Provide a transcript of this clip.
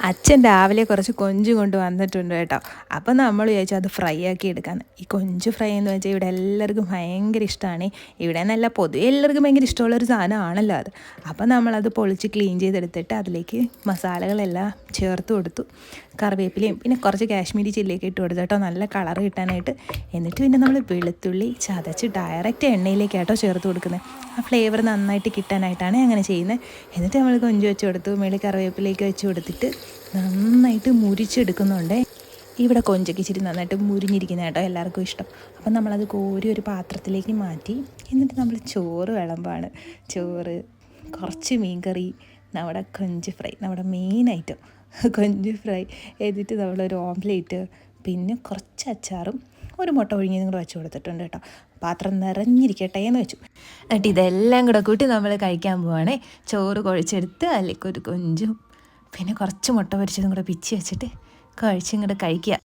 അച്ഛൻ രാവിലെ കുറച്ച് കൊഞ്ച് കൊണ്ട് വന്നിട്ടുണ്ട് കേട്ടോ. അപ്പം നമ്മൾ വിചാരിച്ചു അത് ഫ്രൈ ആക്കി എടുക്കാമെന്ന്. ഈ കൊഞ്ച് ഫ്രൈ എന്ന് വെച്ചാൽ ഇവിടെ എല്ലാവർക്കും ഭയങ്കര ഇഷ്ടമാണ്. ഇവിടെ നിന്നല്ല, പൊതുവെ എല്ലാവർക്കും ഭയങ്കര ഇഷ്ടമുള്ളൊരു സാധനമാണല്ലോ അത്. അപ്പം നമ്മളത് പൊളിച്ച് ക്ലീൻ ചെയ്തെടുത്തിട്ട് അതിലേക്ക് മസാലകളെല്ലാം ചേർത്ത് കൊടുത്തു. കറിവേപ്പിലയും പിന്നെ കുറച്ച് കാശ്മീരി ചില്ലിയൊക്കെ ഇട്ട് കൊടുത്തു കേട്ടോ, നല്ല കളർ കിട്ടാനായിട്ട്. എന്നിട്ട് പിന്നെ നമ്മൾ വെളുത്തുള്ളി ചതച്ച് ഡയറക്റ്റ് എണ്ണയിലേക്ക് കേട്ടോ ചേർത്ത് കൊടുക്കുന്നത്. ആ ഫ്ലേവർ നന്നായിട്ട് കിട്ടാനായിട്ടാണ് അങ്ങനെ ചെയ്യുന്നത്. എന്നിട്ട് നമ്മൾ കൊഞ്ച് വെച്ച് കൊടുത്തു, മേളിൽ കറിവേപ്പിലേക്ക് വെച്ച് കൊടുത്തിട്ട് നന്നായിട്ട് മുരിച്ചെടുക്കുന്നുണ്ട്. ഇവിടെ കൊഞ്ചൊക്കെ ഇച്ചിരി നന്നായിട്ട് മുരിഞ്ഞിരിക്കുന്ന കേട്ടോ എല്ലാവർക്കും ഇഷ്ടം. അപ്പം നമ്മളത് കോരി ഒരു പാത്രത്തിലേക്ക് മാറ്റി എന്നിട്ട് നമ്മൾ ചോറ് വിളമ്പാണ്. ചോറ്, കുറച്ച് മീൻകറി, നമ്മുടെ കൊഞ്ച് ഫ്രൈ, നമ്മുടെ മെയിൻ ഐറ്റം കൊഞ്ച് ഫ്രൈ. എന്നിട്ട് നമ്മളൊരു ഓംലേറ്റ്, പിന്നെ കുറച്ച് അച്ചാറും ഒരു മുട്ട ഒഴുകിയതും കൂടെ വെച്ച് കൊടുത്തിട്ടുണ്ട് കേട്ടോ. പാത്രം നിറഞ്ഞിരിക്കട്ടെ എന്ന് വെച്ചു. എന്നിട്ട് ഇതെല്ലാം കൂടെ കൂട്ടി നമ്മൾ കഴിക്കാൻ പോവുകയാണേ. ചോറ് കുഴച്ചെടുത്ത് അതിലേക്ക് ഒരു കൊഞ്ചും പിന്നെ കുറച്ച് മുട്ട പൊരിച്ചതും കൂടെ പിച്ചി വെച്ചിട്ട് കഴിച്ചിങ്ങോട്ട് കഴിക്കുക.